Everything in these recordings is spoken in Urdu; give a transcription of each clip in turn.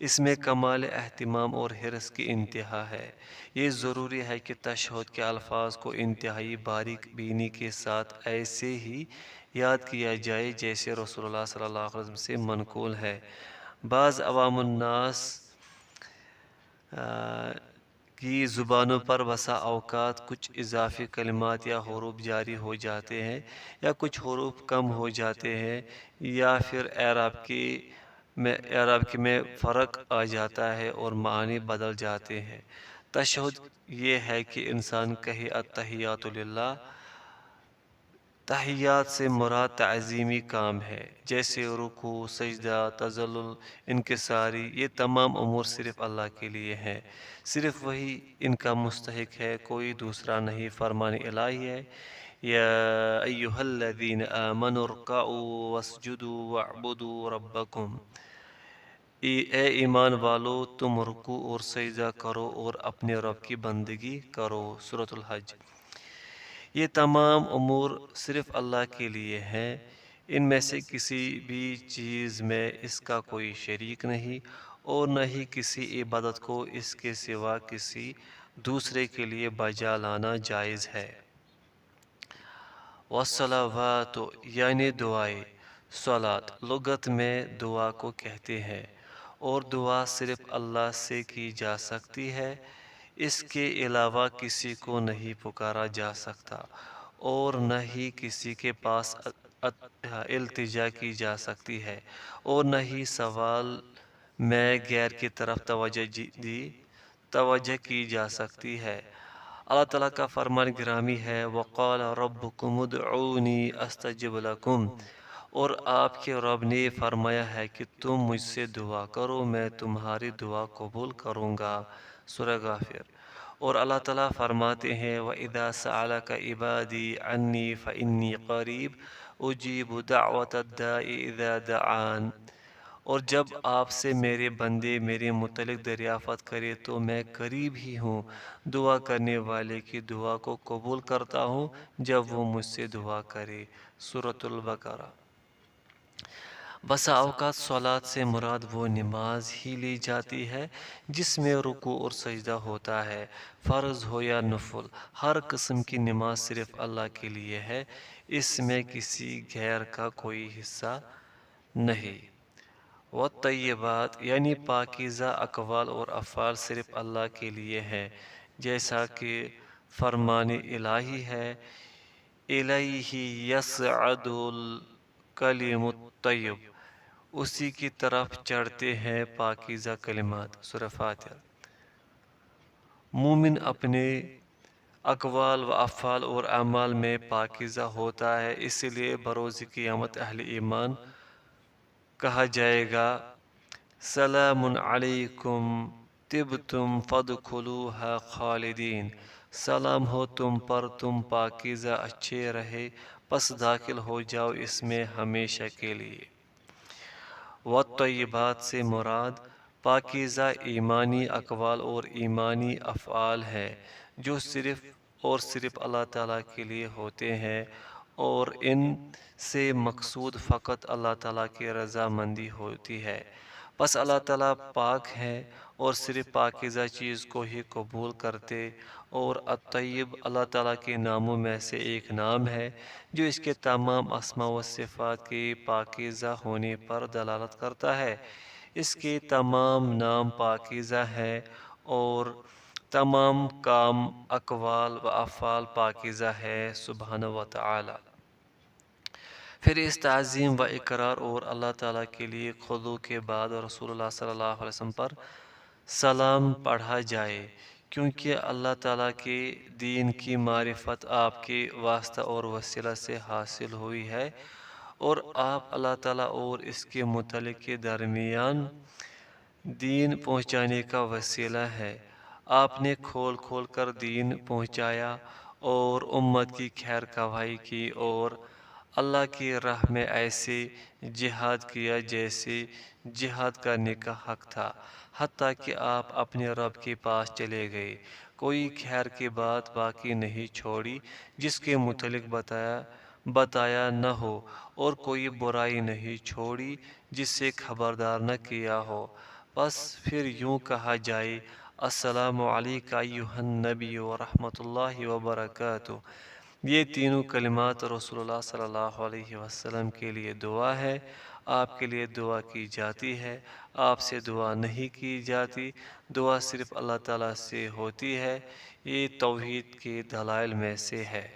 اس میں کمال اہتمام اور حرص کی انتہا ہے۔ یہ ضروری ہے کہ تشہد کے الفاظ کو انتہائی باریک بینی کے ساتھ ایسے ہی یاد کیا جائے جیسے رسول اللہ صلی اللہ علیہ وسلم سے منقول ہے۔ بعض عوام الناس کی زبانوں پر بسا اوقات کچھ اضافی کلمات یا حروف جاری ہو جاتے ہیں، یا کچھ حروف کم ہو جاتے ہیں، یا پھر اعراب میں فرق آ جاتا ہے اور معنی بدل جاتے ہیں۔ تشہد یہ ہے کہ انسان کہے التحیات للہ۔ تحیات سے مراد تعظیمی کام ہے، جیسے رکوع، سجدہ، تذلل، انکساری۔ یہ تمام امور صرف اللہ کے لیے ہیں، صرف وہی ان کا مستحق ہے، کوئی دوسرا نہیں۔ فرمان الہی ہے، یا ایہا الذین آمنوا ارکعوا واسجدوا واعبدوا ربکم۔ اے ایمان والو، تم رکوع اور سجدہ کرو اور اپنے رب کی بندگی کرو۔ سورۃ الحج۔ یہ تمام امور صرف اللہ کے لیے ہیں، ان میں سے کسی بھی چیز میں اس کا کوئی شریک نہیں، اور نہ ہی کسی عبادت کو اس کے سوا کسی دوسرے کے لیے بجا لانا جائز ہے۔ والصلوات یعنی دعائیں۔ صلات لغت میں دعا کو کہتے ہیں، اور دعا صرف اللہ سے کی جا سکتی ہے، اس کے علاوہ کسی کو نہیں پکارا جا سکتا، اور نہ ہی کسی کے پاس التجا کی جا سکتی ہے، اور نہ ہی سوال میں غیر کی طرف توجہ کی جا سکتی ہے۔ اللہ تعالیٰ کا فرمان گرامی ہے، وَقَالَ رَبُّكُمُ ادْعُونِي أَسْتَجِبْ لَكُمْ۔ اور آپ کے رب نے فرمایا ہے کہ تم مجھ سے دعا کرو، میں تمہاری دعا قبول کروں گا۔ سورہ غافر۔ اور اللہ تعالیٰ فرماتے ہیں، وَإِذَا سَأَلَكَ عِبَادِي عَنِّي فَإِنِّي قَرِيبٌ أُجِيبُ دَعْوَةَ الدَّاعِ إِذَا دَعَانِ۔ اور جب آپ سے میرے بندے میرے متعلق دریافت کرے تو میں قریب ہی ہوں، دعا کرنے والے کی دعا کو قبول کرتا ہوں جب وہ مجھ سے دعا کرے۔ سورۃ البقرہ۔ بسا اوقات صلات سے مراد وہ نماز ہی لی جاتی ہے جس میں رکوع اور سجدہ ہوتا ہے، فرض ہو یا نفل۔ ہر قسم کی نماز صرف اللہ کے لیے ہے، اس میں کسی غیر کا کوئی حصہ نہیں۔ والطیبات یعنی پاکیزہ اقوال اور افعال صرف اللہ کے لیے ہیں، جیسا کہ فرمان الہی ہے، الیہ یصعد الکلم الطیب۔ اسی کی طرف چڑھتے ہیں پاکیزہ کلمات۔ سورہ فاتحہ۔ مومن اپنے اقوال و افعال اور اعمال میں پاکیزہ ہوتا ہے، اس لیے بروز قیامت اہل ایمان کہا جائے گا، سلام علیکم طبتم فادخلوها خالدین۔ سلام ہو تم پر، تم پاکیزہ اچھے رہے، پس داخل ہو جاؤ اس میں ہمیشہ کے لیے۔ والطیبات سے مراد پاکیزہ ایمانی اقوال اور ایمانی افعال ہیں، جو صرف اور صرف اللہ تعالیٰ کے لیے ہوتے ہیں، اور ان سے مقصود فقط اللہ تعالیٰ کی رضا مندی ہوتی ہے۔ بس اللہ تعالیٰ پاک ہے اور صرف پاکیزہ چیز کو ہی قبول کرتے، اور الطیب اللہ تعالیٰ کے ناموں میں سے ایک نام ہے جو اس کے تمام اسماء و صفات کے پاکیزہ ہونے پر دلالت کرتا ہے۔ اس کے تمام نام پاکیزہ ہیں اور تمام کام، اقوال و افعال پاکیزہ ہے سبحانہ و تعالی۔ پھر اس تعظیم و اقرار اور اللہ تعالیٰ کے لیے خضوع کے بعد رسول اللہ صلی اللہ علیہ وسلم پر سلام پڑھا جائے، کیونکہ اللہ تعالیٰ کے دین کی معرفت آپ کے واسطہ اور وسیلہ سے حاصل ہوئی ہے، اور آپ اللہ تعالیٰ اور اس کے متعلق کے درمیان دین پہنچانے کا وسیلہ ہے۔ آپ نے کھول کھول کر دین پہنچایا اور امت کی خیر خواہی کی، اور اللہ کی راہ میں ایسے جہاد کیا جیسے جہاد کرنے کا حق تھا، حتیٰ کہ آپ اپنے رب کے پاس چلے گئے۔ کوئی خیر کی بات باقی نہیں چھوڑی جس کے متعلق بتایا نہ ہو، اور کوئی برائی نہیں چھوڑی جس سے خبردار نہ کیا ہو، بس پھر یوں کہا جائے السلام علیکہ ایہا النبی ورحمۃ اللہ وبرکاتہ۔ یہ تینوں کلمات رسول اللہ صلی اللہ علیہ وسلم کے لیے دعا ہے، آپ کے لیے دعا کی جاتی ہے، آپ سے دعا نہیں کی جاتی، دعا صرف اللہ تعالیٰ سے ہوتی ہے۔ یہ توحید کے دلائل میں سے ہے۔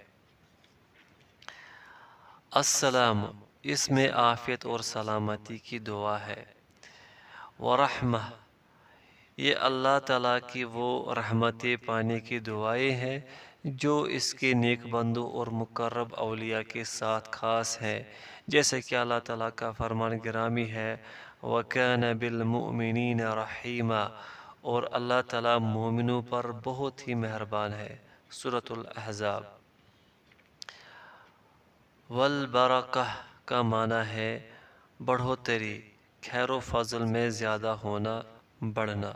السلام، اس میں عافیت اور سلامتی کی دعا ہے۔ ورحمہ، یہ اللہ تعالیٰ کی وہ رحمتیں پانے کی دعائیں ہیں جو اس کے نیک بندوں اور مقرب اولیاء کے ساتھ خاص ہیں، جیسے کہ اللہ تعالیٰ کا فرمان گرامی ہے وَكَانَ بِالْمُؤْمِنِينَ رَحِيمًا، اور اللہ تعالیٰ مومنوں پر بہت ہی مہربان ہے۔ سورۃ الاحزاب۔ والبرکہ کا معنی ہے بڑھوتری، خیر و فضل میں زیادہ ہونا، بڑھنا۔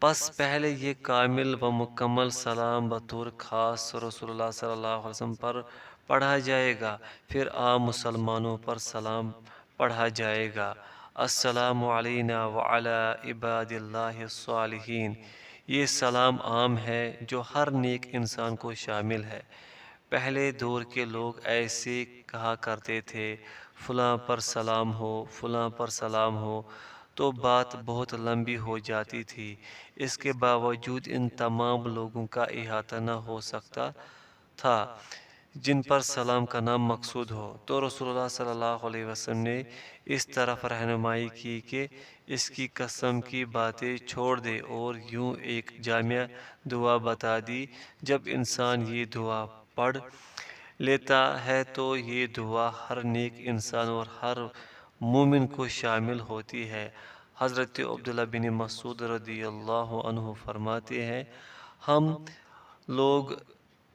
پس پہلے یہ کامل و مکمل سلام بطور خاص رسول اللہ صلی اللہ علیہ وسلم پر پڑھا جائے گا، پھر عام مسلمانوں پر سلام پڑھا جائے گا۔ السلام علینا وعلی عباد اللہ الصالحین، یہ سلام عام ہے جو ہر نیک انسان کو شامل ہے۔ پہلے دور کے لوگ ایسے کہا کرتے تھے فلاں پر سلام ہو، فلاں پر سلام ہو، تو بات بہت لمبی ہو جاتی تھی۔ اس کے باوجود ان تمام لوگوں کا احاطہ نہ ہو سکتا تھا جن پر سلام کا نام مقصود ہو، تو رسول اللہ صلی اللہ علیہ وسلم نے اس طرف رہنمائی کی کہ اس کی قسم کی باتیں چھوڑ دے اور یوں ایک جامع دعا بتا دی۔ جب انسان یہ دعا پڑھ لیتا ہے تو یہ دعا ہر نیک انسان اور ہر مومن کو شامل ہوتی ہے۔ حضرت عبداللہ بن مسعود رضی اللہ عنہ فرماتے ہیں، ہم لوگ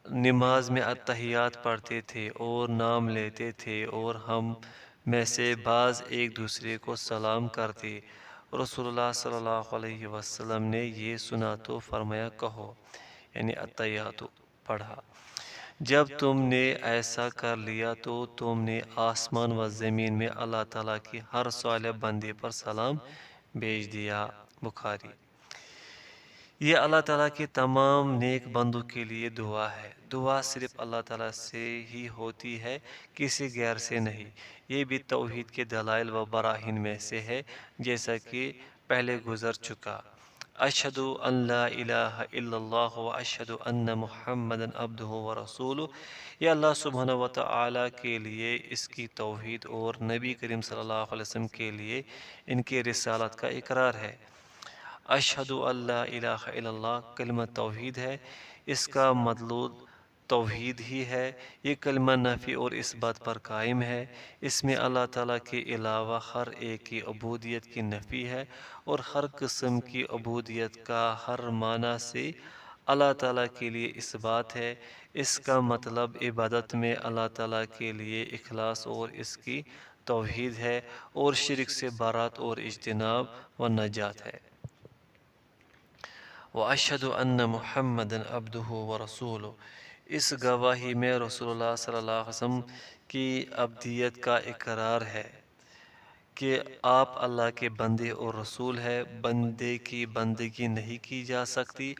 نماز میں اتحیات پڑھتے تھے اور نام لیتے تھے اور ہم میں سے بعض ایک دوسرے کو سلام کرتے۔ رسول اللہ صلی اللہ علیہ وسلم نے یہ سنا تو فرمایا کہو، یعنی اتحیات پڑھا۔ جب تم نے ایسا کر لیا تو تم نے آسمان و زمین میں اللہ تعالیٰ کی ہر صالح بندے پر سلام بھیج دیا۔ بخاری۔ یہ اللہ تعالیٰ کے تمام نیک بندوں کے لیے دعا ہے۔ دعا صرف اللہ تعالیٰ سے ہی ہوتی ہے، کسی غیر سے نہیں۔ یہ بھی توحید کے دلائل و براہین میں سے ہے، جیسا کہ پہلے گزر چکا۔ اشہد ان لا الہ الا اللہ و اشہد ان محمدًا عبدہ و رسولہ، یہ اللہ سبحانہ و تعالیٰ کے لیے اس کی توحید اور نبی کریم صلی اللہ علیہ وسلم کے لیے ان کی رسالت کا اقرار ہے۔ اشہد ان لا الہ الا اللہ کلمہ توحید ہے، اس کا مدلول توحید ہی ہے۔ یہ کلمہ نفی اور اس بات پر قائم ہے، اس میں اللہ تعالیٰ کے علاوہ ہر ایک کی عبودیت کی نفی ہے اور ہر قسم کی عبودیت کا ہر معنی سے اللہ تعالیٰ کے لیے اس بات ہے۔ اس کا مطلب عبادت میں اللہ تعالیٰ کے لیے اخلاص اور اس کی توحید ہے، اور شرک سے برات اور اجتناب و نجات ہے۔ وَأَشْهَدُ أَنَّ مُحَمَّدًا عَبْدُهُ وَرَسُولُهُ، اس گواہی میں رسول اللہ صلی اللہ علیہ وسلم کی عبدیت کا اقرار ہے کہ آپ اللہ کے بندے اور رسول ہیں۔ بندے کی بندگی نہیں کی جا سکتی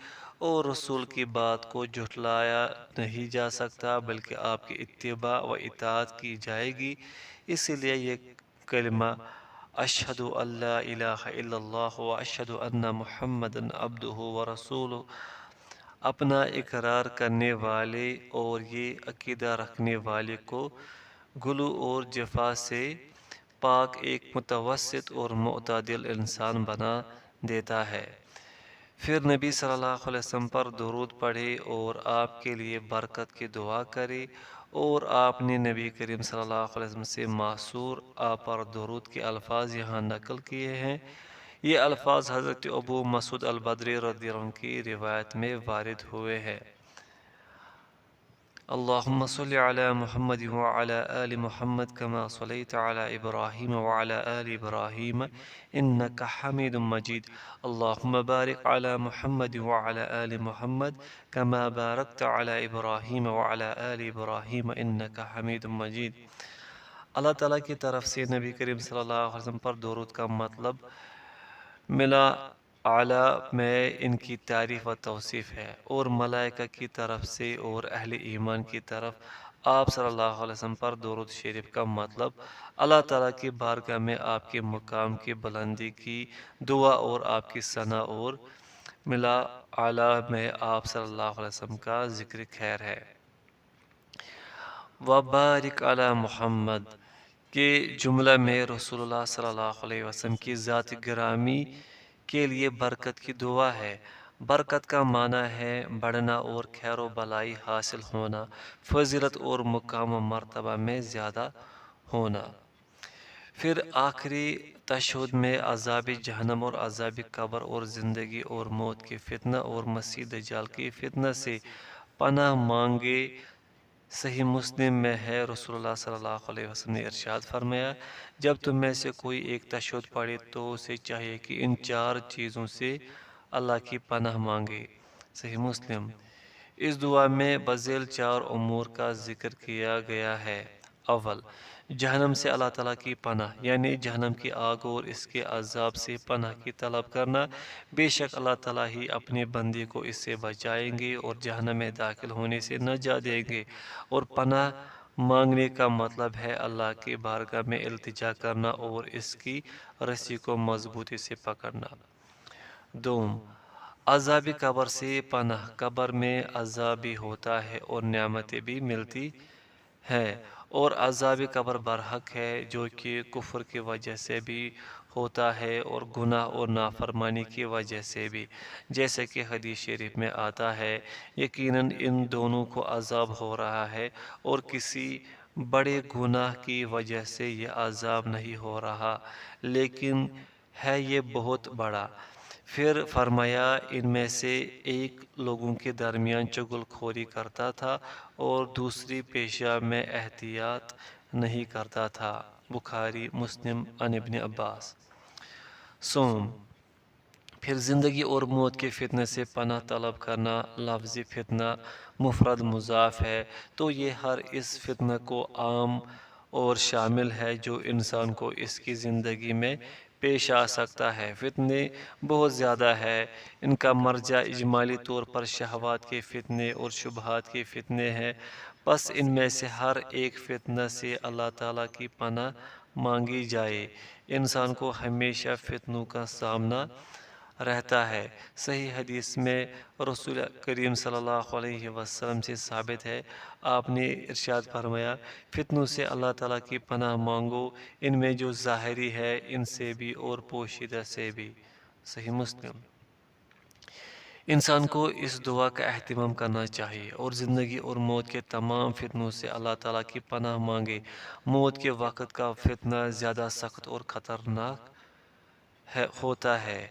اور رسول کی بات کو جھٹلایا نہیں جا سکتا، بلکہ آپ کی اتباع و اطاعت کی جائے گی۔ اسی لیے یہ کلمہ اشہد ان لا الہ الا اللہ و اشہد ان محمدًا عبدہ و رسولہ اپنا اقرار کرنے والے اور یہ عقیدہ رکھنے والے کو غلو اور جفا سے پاک ایک متوسط اور معتدل انسان بنا دیتا ہے۔ پھر نبی صلی اللہ علیہ وسلم پر درود پڑھے اور آپ کے لیے برکت کی دعا کرے، اور آپ نے نبی کریم صلی اللہ علیہ وسلم سے معصور آپ پر درود کے الفاظ یہاں نقل کیے ہیں۔ یہ الفاظ حضرت ابو مسعود البدری رضی اللہ عنہ کی روایت میں وارد ہوئے ہیں۔ اللہم صل علی محمد وعلی آل محمد کما صلیت علی ابراہیم وعلی آل ابراہیم انکا حمید مجید۔ اللہم بارک علی محمد وعلی آل محمد کما بارکت علی ابراہیم وعلی آل ابراہیم انکا حمید مجید۔ اللہ تعالیٰ کی طرف سے نبی کریم صلی اللہ علیہ وسلم پر درود کا مطلب ملا اعلیٰ میں ان کی تعریف و توصیف ہے، اور ملائکہ کی طرف سے اور اہل ایمان کی طرف آپ صلی اللہ علیہ وسلم پر درود شریف کا مطلب اللہ تعالیٰ کی بارگاہ میں آپ کے مقام کی بلندی کی دعا اور آپ کی ثنا، اور ملا اعلیٰ میں آپ صلی اللہ علیہ وسلم کا ذکر خیر ہے۔ وبارک علی محمد کے جملہ میں رسول اللہ صلی اللہ علیہ وسلم کی ذات گرامی کے لیے برکت کی دعا ہے۔ برکت کا معنی ہے بڑھنا اور خیر و بلائی حاصل ہونا، فضیلت اور مقام و مرتبہ میں زیادہ ہونا۔ پھر آخری تشہد میں عذاب جہنم اور عذاب قبر اور زندگی اور موت کے فتنہ اور مسیح دجال کی فتنہ سے پناہ مانگے۔ صحیح مسلم میں ہے، رسول اللہ صلی اللہ علیہ وسلم نے ارشاد فرمایا، جب تم میں سے کوئی ایک تشہد پڑھے تو اسے چاہیے کہ ان 4 چیزوں سے اللہ کی پناہ مانگے۔ صحیح مسلم۔ اس دعا میں بذیل 4 امور کا ذکر کیا گیا ہے۔ اول، جہنم سے اللہ تعالیٰ کی پناہ، یعنی جہنم کی آگ اور اس کے عذاب سے پناہ کی طلب کرنا۔ بے شک اللہ تعالیٰ ہی اپنے بندے کو اس سے بچائیں گے اور جہنم میں داخل ہونے سے نجات دیں گے۔ اور پناہ مانگنے کا مطلب ہے اللہ کی بارگاہ میں التجا کرنا اور اس کی رسی کو مضبوطی سے پکڑنا۔ دوم، عذاب قبر سے پناہ۔ قبر میں عذاب بھی ہوتا ہے اور نعمتیں بھی ملتی ہے، اور عذاب قبر برحق ہے، جو کہ کفر کی وجہ سے بھی ہوتا ہے اور گناہ اور نافرمانی کی وجہ سے بھی، جیسے کہ حدیث شریف میں آتا ہے، یقیناً ان دونوں کو عذاب ہو رہا ہے اور کسی بڑے گناہ کی وجہ سے یہ عذاب نہیں ہو رہا، لیکن ہے یہ بہت بڑا۔ پھر فرمایا، ان میں سے ایک لوگوں کے درمیان چغل خوری کرتا تھا اور دوسری پیشاب میں احتیاط نہیں کرتا تھا۔ بخاری مسلم عن ابن عباس۔ سوم، پھر زندگی اور موت کے فتنہ سے پناہ طلب کرنا۔ لفظ فتنہ مفرد مضاف ہے، تو یہ ہر اس فتنہ کو عام اور شامل ہے جو انسان کو اس کی زندگی میں پیش آ سکتا ہے۔ فتنے بہت زیادہ ہے، ان کا مرجع اجمالی طور پر شہوات کے فتنے اور شبہات کے فتنے ہیں، پس ان میں سے ہر ایک فتنہ سے اللہ تعالیٰ کی پناہ مانگی جائے۔ انسان کو ہمیشہ فتنوں کا سامنا رہتا ہے۔ صحیح حدیث میں رسول کریم صلی اللہ علیہ وسلم سے ثابت ہے، آپ نے ارشاد فرمایا، فتنوں سے اللہ تعالیٰ کی پناہ مانگو، ان میں جو ظاہری ہے ان سے بھی اور پوشیدہ سے بھی۔ صحیح مسلم۔ انسان کو اس دعا کا اہتمام کرنا چاہیے اور زندگی اور موت کے تمام فتنوں سے اللہ تعالیٰ کی پناہ مانگے۔ موت کے وقت کا فتنہ زیادہ سخت اور خطرناک ہوتا ہے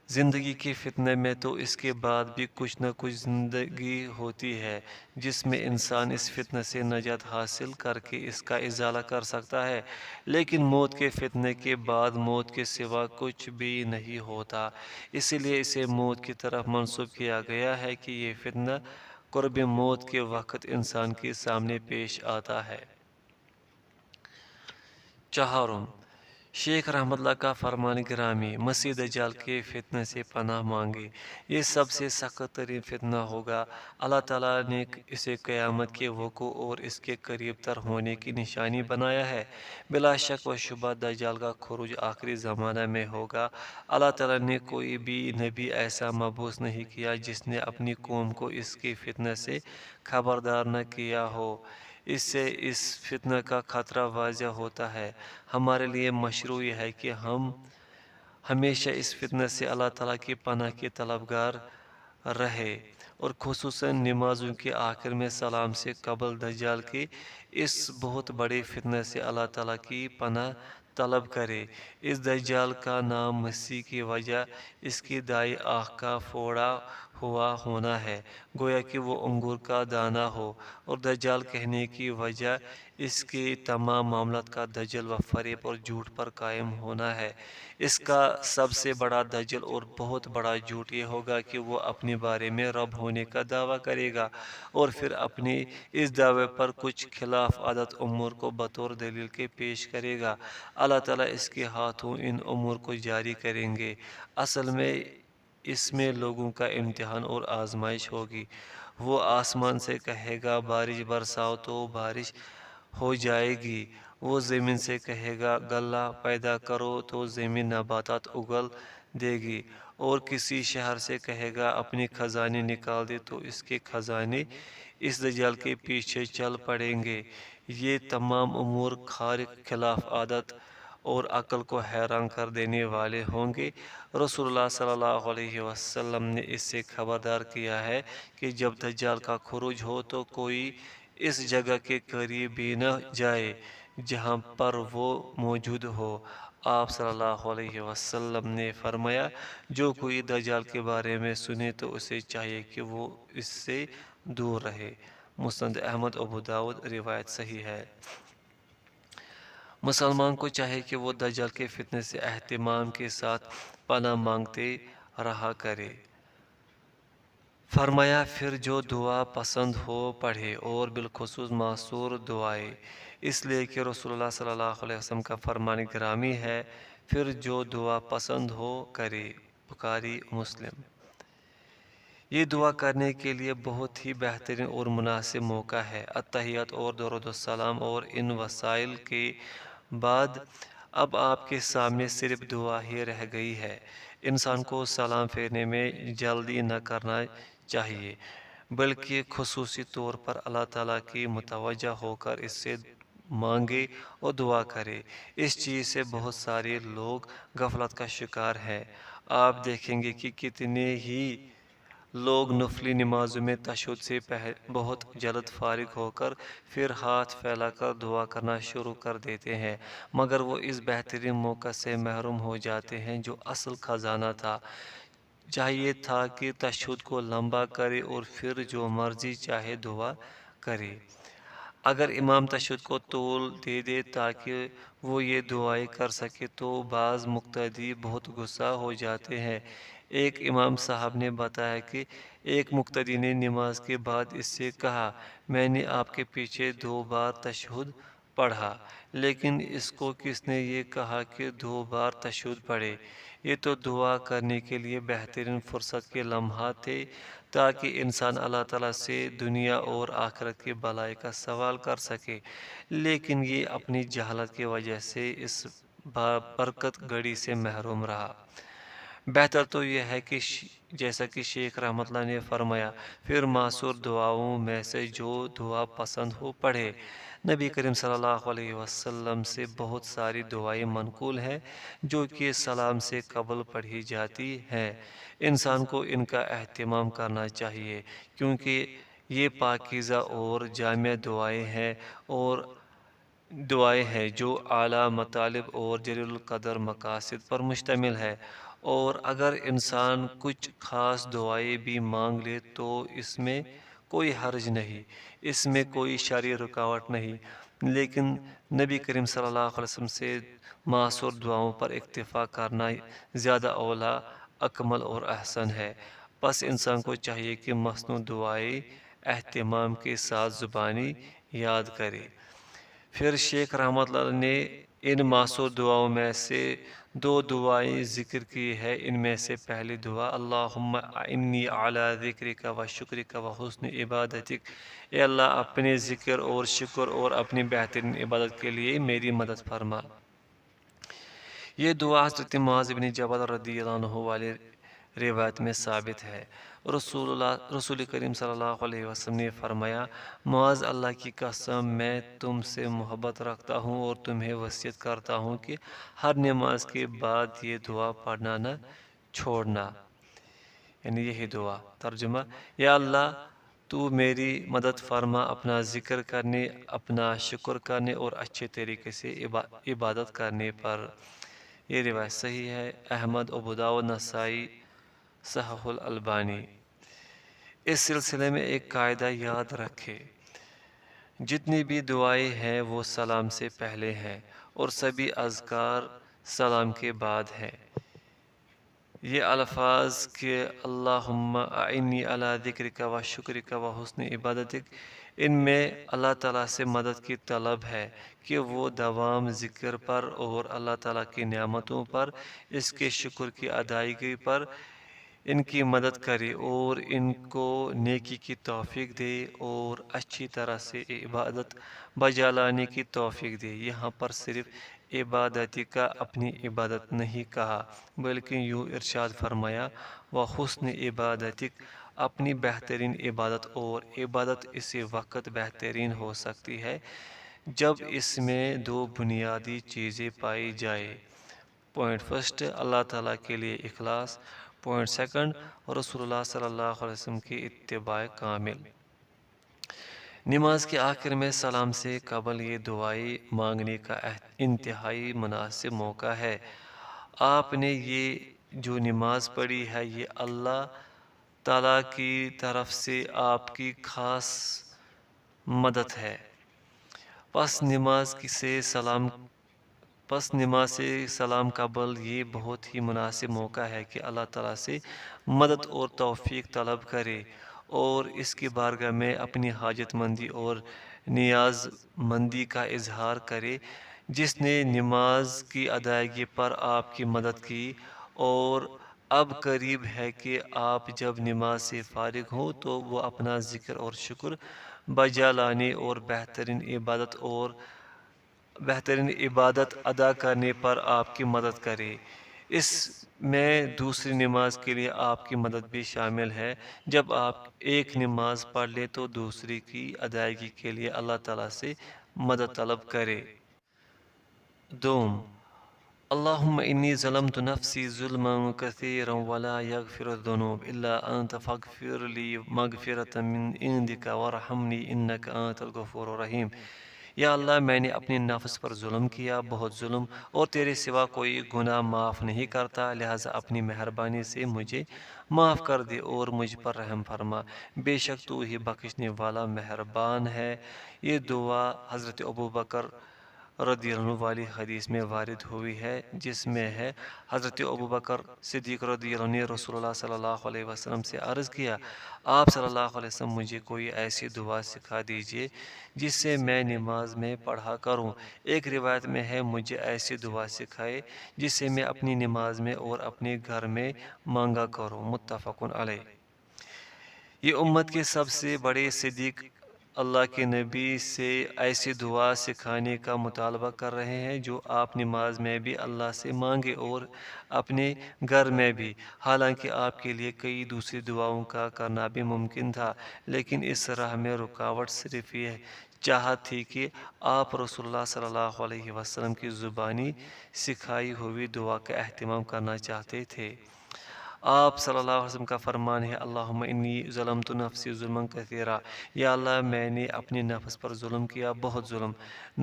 زندگی کے فتنے میں، تو اس کے بعد بھی کچھ نہ کچھ زندگی ہوتی ہے جس میں انسان اس فتنہ سے نجات حاصل کر کے اس کا ازالہ کر سکتا ہے، لیکن موت کے فتنے کے بعد موت کے سوا کچھ بھی نہیں ہوتا، اس لیے اسے موت کی طرف منسوب کیا گیا ہے کہ یہ فتنہ قرب موت کے وقت انسان کے سامنے پیش آتا ہے۔ چہارم، شیخ رحمت اللہ کا فرمان گرامی، مسیح دجال کے فتنہ سے پناہ مانگے۔ یہ سب سے سخت ترین فتنہ ہوگا۔ اللہ تعالیٰ نے اسے قیامت کے وقوع اور اس کے قریب تر ہونے کی نشانی بنایا ہے۔ بلا شک و شبہ دجال کا خروج آخری زمانہ میں ہوگا۔ اللہ تعالیٰ نے کوئی بھی نبی ایسا مبعوث نہیں کیا جس نے اپنی قوم کو اس کے فتنہ سے خبردار نہ کیا ہو۔ اس سے اس فتنہ کا خطرہ واضح ہوتا ہے۔ ہمارے لیے مشروع ہے کہ ہم ہمیشہ اس فتنہ سے اللہ تعالیٰ کی پناہ کے طلبگار رہے، اور خصوصاً نمازوں کے آخر میں سلام سے قبل دجال کے اس بہت بڑے فتنہ سے اللہ تعالیٰ کی پناہ طلب کرے۔ اس دجال کا نام مسیح کی وجہ اس کی دائیں آنکھ کا پھوڑا ہوا ہونا ہے، گویا کہ وہ انگور کا دانہ ہو۔ اور دجال کہنے کی وجہ اس کے تمام معاملات کا دجل و فریب اور جھوٹ پر قائم ہونا ہے۔ اس کا سب سے بڑا دجل اور بہت بڑا جھوٹ یہ ہوگا کہ وہ اپنے بارے میں رب ہونے کا دعویٰ کرے گا اور پھر اپنے اس دعوے پر کچھ خلاف عادت امور کو بطور دلیل کے پیش کرے گا۔ اللہ تعالیٰ اس کے ہاتھوں ان امور کو جاری کریں گے۔ اصل میں اس میں لوگوں کا امتحان اور آزمائش ہوگی۔ وہ آسمان سے کہے گا بارش برساؤ تو بارش ہو جائے گی۔ وہ زمین سے کہے گا غلہ پیدا کرو تو زمین نباتات اگل دے گی۔ اور کسی شہر سے کہے گا اپنی خزانے نکال دے تو اس کے خزانے اس دجال کے پیچھے چل پڑیں گے۔ یہ تمام امور خلاف عادت اور عقل کو حیران کر دینے والے ہوں گے۔ رسول اللہ صلی اللہ علیہ وسلم نے اس سے خبردار کیا ہے کہ جب دجال کا خروج ہو تو کوئی اس جگہ کے قریب بھی نہ جائے جہاں پر وہ موجود ہو۔ آپ صلی اللہ علیہ وسلم نے فرمایا جو کوئی دجال کے بارے میں سنے تو اسے چاہیے کہ وہ اس سے دور رہے۔ مسند احمد ابو داود روایت صحیح ہے۔ مسلمان کو چاہیے کہ وہ دجال کے فتنے سے اہتمام کے ساتھ پناہ مانگتے رہا کرے۔ فرمایا پھر جو دعا پسند ہو پڑھے اور بالخصوص معصور دعائیں، اس لیے کہ رسول اللہ صلی اللہ علیہ وسلم کا فرمان گرامی ہے پھر جو دعا پسند ہو کرے۔ بخاری مسلم۔ یہ دعا کرنے کے لیے بہت ہی بہترین اور مناسب موقع ہے۔ اتحیات اور درود السلام اور ان وسائل کے بعد اب آپ کے سامنے صرف دعا ہی رہ گئی ہے۔ انسان کو سلام پھیرنے میں جلدی نہ کرنا چاہیے بلکہ خصوصی طور پر اللہ تعالیٰ کی متوجہ ہو کر اس سے مانگے اور دعا کرے۔ اس چیز سے بہت سارے لوگ غفلت کا شکار ہیں۔ آپ دیکھیں گے کہ کتنے ہی لوگ نفلی نمازوں میں تشہد سے بہت جلد فارغ ہو کر پھر ہاتھ پھیلا کر دعا کرنا شروع کر دیتے ہیں، مگر وہ اس بہترین موقع سے محروم ہو جاتے ہیں جو اصل خزانہ تھا۔ چاہیے تھا کہ تشہد کو لمبا کرے اور پھر جو مرضی چاہے دعا کرے۔ اگر امام تشہد کو طول دے دے تاکہ وہ یہ دعائیں کر سکے تو بعض مقتدی بہت غصہ ہو جاتے ہیں۔ ایک امام صاحب نے بتایا کہ ایک مقتدی نے نماز کے بعد اس سے کہا میں نے آپ کے پیچھے 2 بار تشہد پڑھا لیکن اس کو کس نے یہ کہا کہ 2 بار تشہد پڑھے؟ یہ تو دعا کرنے کے لیے بہترین فرصت کے لمحات تھے تاکہ انسان اللہ تعالیٰ سے دنیا اور آخرت کی بھلائی کا سوال کر سکے، لیکن یہ اپنی جہالت کی وجہ سے اس برکت گھڑی سے محروم رہا۔ بہتر تو یہ ہے کہ جیسا کہ شیخ رحمت اللہ نے فرمایا پھر معصور دعاؤں میں سے جو دعا پسند ہو پڑھے۔ نبی کریم صلی اللہ علیہ وسلم سے بہت ساری دعائیں منقول ہیں جو کہ سلام سے قبل پڑھی جاتی ہیں۔ انسان کو ان کا اہتمام کرنا چاہیے کیونکہ یہ پاکیزہ اور جامع دعائیں ہیں جو اعلیٰ مطالب اور جلیل القدر مقاصد پر مشتمل ہے، اور اگر انسان کچھ خاص دعائیں بھی مانگ لے تو اس میں کوئی حرج نہیں، اس میں کوئی شرعی رکاوٹ نہیں، لیکن نبی کریم صلی اللہ علیہ وسلم سے معصور دعاؤں پر اکتفا کرنا زیادہ اولیٰ، اکمل اور احسن ہے۔ پس انسان کو چاہیے کہ مصنوع دعائیں اہتمام کے ساتھ زبانی یاد کرے۔ پھر شیخ رحمت اللہ نے ان معصور دعاؤں میں سے 2 دعائیں ذکر کی ہے۔ ان میں سے پہلی دعا اللہم اعنی علی ذکرک و شکرک و حسن عبادتک، اے اللہ اپنے ذکر اور شکر اور اپنی بہترین عبادت کے لیے میری مدد فرما۔ یہ دعا حضرت معاذ بن جبل رضی اللہ عنہ والی روایت میں ثابت ہے۔ رسول کریم صلی اللہ علیہ وسلم نے فرمایا معاذ اللہ کی قسم میں تم سے محبت رکھتا ہوں اور تمہیں وصیت کرتا ہوں کہ ہر نماز کے بعد یہ دعا پڑھنا نہ چھوڑنا۔ یعنی یہی دعا۔ ترجمہ یا اللہ تو میری مدد فرما اپنا ذکر کرنے، اپنا شکر کرنے اور اچھے طریقے سے عبادت کرنے پر۔ یہ روایت صحیح ہے۔ احمد، ابو داؤد، نسائی، صحیح الالبانی۔ اس سلسلے میں ایک قاعدہ یاد رکھے، جتنی بھی دعائیں ہیں وہ سلام سے پہلے ہیں اور سبھی اذکار سلام کے بعد ہیں۔ یہ الفاظ کہ اللہم اعنی علی ذکرک و شکرک و حسن عبادتک، ان میں اللہ تعالیٰ سے مدد کی طلب ہے کہ وہ دوام ذکر پر اور اللہ تعالیٰ کی نعمتوں پر، اس کے شکر کی ادائیگی پر ان کی مدد کرے اور ان کو نیکی کی توفیق دے اور اچھی طرح سے عبادت بجا لانے کی توفیق دے۔ یہاں پر صرف عبادتی کا اپنی عبادت نہیں کہا، بلکہ یوں ارشاد فرمایا وحسن عبادتک، اپنی بہترین عبادت، اور عبادت اسی وقت بہترین ہو سکتی ہے جب اس میں دو بنیادی چیزیں پائی جائے۔ پوائنٹ فرسٹ، اللہ تعالیٰ کے لیے اخلاص۔ پوائنٹ سیکنڈ، رسول اللہ صلی اللہ علیہ وسلم کی اتباع کامل۔ نماز کے آخر میں سلام سے قبل یہ دعائیں مانگنے کا انتہائی مناسب موقع ہے۔ آپ نے یہ جو نماز پڑھی ہے یہ اللہ تعالیٰ کی طرف سے آپ کی خاص مدد ہے۔ پس نماز سے سلام قبل یہ بہت ہی مناسب موقع ہے کہ اللہ تعالیٰ سے مدد اور توفیق طلب کرے اور اس کی بارگاہ میں اپنی حاجت مندی اور نیاز مندی کا اظہار کرے، جس نے نماز کی ادائیگی پر آپ کی مدد کی اور اب قریب ہے کہ آپ جب نماز سے فارغ ہوں تو وہ اپنا ذکر اور شکر بجا لانے اور بہترین عبادت ادا کرنے پر آپ کی مدد کرے۔ اس میں دوسری نماز کے لیے آپ کی مدد بھی شامل ہے۔ جب آپ ایک نماز پڑھ لیں تو دوسری کی ادائیگی کے لیے اللہ تعالیٰ سے مدد طلب کرے۔ دوم، اللہم انی ظلمت نفسی ظلما کثیرا ولا یغفر الذنوب الا انت فاغفر لی مغفرۃ من عندک وارحمنی انک انت الغفور الرحیم۔ یا اللہ، میں نے اپنے نفس پر ظلم کیا، بہت ظلم، اور تیرے سوا کوئی گناہ معاف نہیں کرتا، لہٰذا اپنی مہربانی سے مجھے معاف کر دے اور مجھ پر رحم فرما، بے شک تو ہی بخشنے والا مہربان ہے۔ یہ دعا حضرت ابوبکر رضی اللہ عنہ والی حدیث میں وارد ہوئی ہے، جس میں ہے حضرت ابوبکر صدیق رضی اللہ عنہ نے رسول اللہ صلی اللہ علیہ وسلم سے عرض کیا، آپ صلی اللہ علیہ وسلم مجھے کوئی ایسی دعا سکھا دیجئے جس سے میں نماز میں پڑھا کروں۔ ایک روایت میں ہے مجھے ایسی دعا سکھائے جس سے میں اپنی نماز میں اور اپنے گھر میں مانگا کروں۔ متفق علیہ۔ یہ امت کے سب سے بڑے صدیق اللہ کے نبی سے ایسی دعا سکھانے کا مطالبہ کر رہے ہیں جو آپ نماز میں بھی اللہ سے مانگے اور اپنے گھر میں بھی۔ حالانکہ آپ کے لیے کئی دوسری دعاؤں کا کرنا بھی ممکن تھا، لیکن اس راہ میں رکاوٹ صرف یہ چاہت تھی کہ آپ رسول اللہ صلی اللہ علیہ وسلم کی زبانی سکھائی ہوئی دعا کا اہتمام کرنا چاہتے تھے۔ آپ صلی اللہ علیہ وسلم کا فرمان ہے اللہم انی ظلمت نفسی ظلما کثیرا، یا اللہ میں نے اپنے نفس پر ظلم کیا، بہت ظلم۔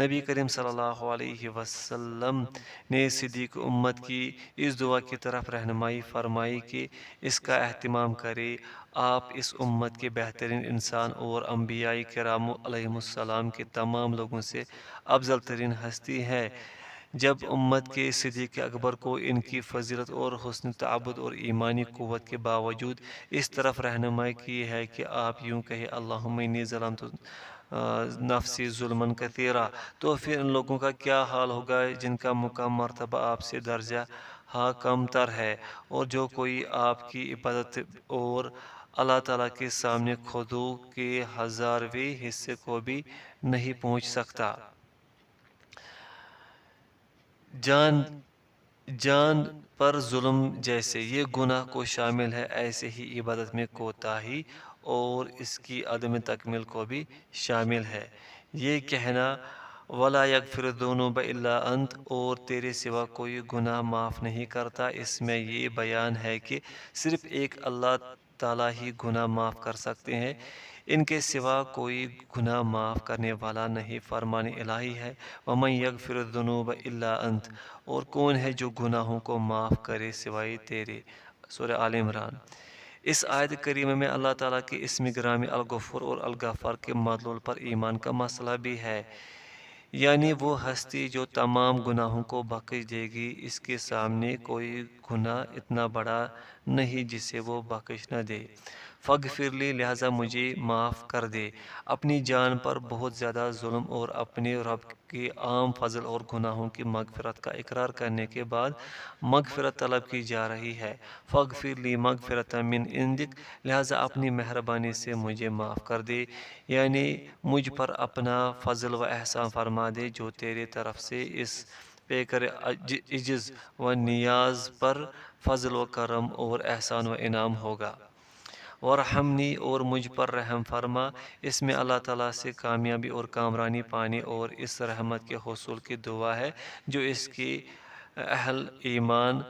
نبی کریم صلی اللہ علیہ وسلم نے صدیق امت کی اس دعا کی طرف رہنمائی فرمائی کہ اس کا اہتمام کرے۔ آپ اس امت کے بہترین انسان اور انبیاء کرام علیہم السلام کے تمام لوگوں سے افضل ترین ہستی ہیں۔ جب امت کے صدیق اکبر کو ان کی فضیلت اور حسن تعبد اور ایمانی قوت کے باوجود اس طرف رہنمائی کی ہے کہ آپ یوں کہیں اللہم انی ظلمت نفسی ظلما کثیرا، تو پھر ان لوگوں کا کیا حال ہوگا جن کا مقام مرتبہ آپ سے درجہ کم تر ہے اور جو کوئی آپ کی عبادت اور اللہ تعالیٰ کے سامنے خضوع کے 1000ویں حصے کو بھی نہیں پہنچ سکتا۔ جان پر ظلم جیسے یہ گناہ کو شامل ہے، ایسے ہی عبادت میں کوتاہی اور اس کی عدم تکمیل کو بھی شامل ہے۔ یہ کہنا وَلَا يَغْفِرُ الذُّنُوبَ إِلَّا أَنْتَ اور تیرے سوا کوئی گناہ معاف نہیں کرتا، اس میں یہ بیان ہے کہ صرف ایک اللہ تعالیٰ ہی گناہ معاف کر سکتے ہیں، ان کے سوا کوئی گناہ معاف کرنے والا نہیں۔ فرمان الہی ہے وَمَنْ يَغْفِرُ الذُّنُوبَ إِلَّا أَنْتَ، اور کون ہے جو گناہوں کو معاف کرے سوائے تیرے۔ سورہ آل عمران۔ اس آیت کریمہ میں اللہ تعالیٰ کے اسم گرامی الغفور اور الغفار کے مدلول پر ایمان کا مسئلہ بھی ہے، یعنی وہ ہستی جو تمام گناہوں کو بخش دے گی، اس کے سامنے کوئی گناہ اتنا بڑا نہیں جسے وہ بخش نہ دے۔ فاغفر لی، لہٰذا مجھے معاف کر دے۔ اپنی جان پر بہت زیادہ ظلم اور اپنے رب کے عام فضل اور گناہوں کی مغفرت کا اقرار کرنے کے بعد مغفرت طلب کی جا رہی ہے۔ فاغفر لی مغفرۃ من عندک، لہٰذا اپنی مہربانی سے مجھے معاف کر دے، یعنی مجھ پر اپنا فضل و احسان فرما دے جو تیرے طرف سے اس پیکر عجز و نیاز پر فضل و کرم اور احسان و انعام ہوگا۔ ورحمنی، اور مجھ پر رحم فرما۔ اس میں اللہ تعالیٰ سے کامیابی اور کامرانی پانے اور اس رحمت کے حصول کی دعا ہے جو اس کے اہل ایمان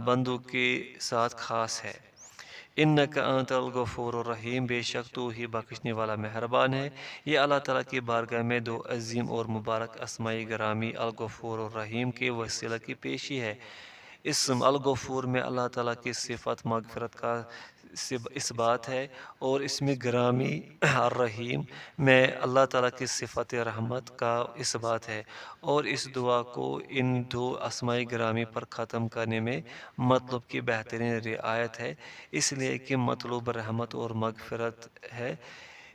بندوں کے ساتھ خاص ہے۔ انک انت الغفور الرحیم، بے شک تو ہی بخشنے والا مہربان ہے۔ یہ اللہ تعالیٰ کی بارگاہ میں دو عظیم اور مبارک اسماء گرامی الغفور الرحیم کے وسیلہ کی پیشی ہے۔ اسم الغفور میں اللہ تعالیٰ کی صفت مغفرت کا اس بات ہے، اور اسم گرامی الرحیم میں اللہ تعالیٰ کی صفت رحمت کا اس بات ہے، اور اس دعا کو ان دو اسماء گرامی پر ختم کرنے میں مطلوب کی بہترین رعایت ہے، اس لیے کہ مطلوب رحمت اور مغفرت ہے۔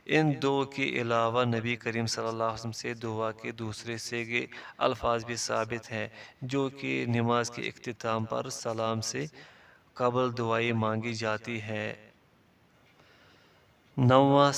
ان دو کے علاوہ نبی کریم صلی اللہ علیہ وسلم سے دعا کے دوسرے صیغے الفاظ بھی ثابت ہیں، جو کہ نماز کے اختتام پر سلام سے قبل دعائیں مانگی جاتی ہیں۔ 9واں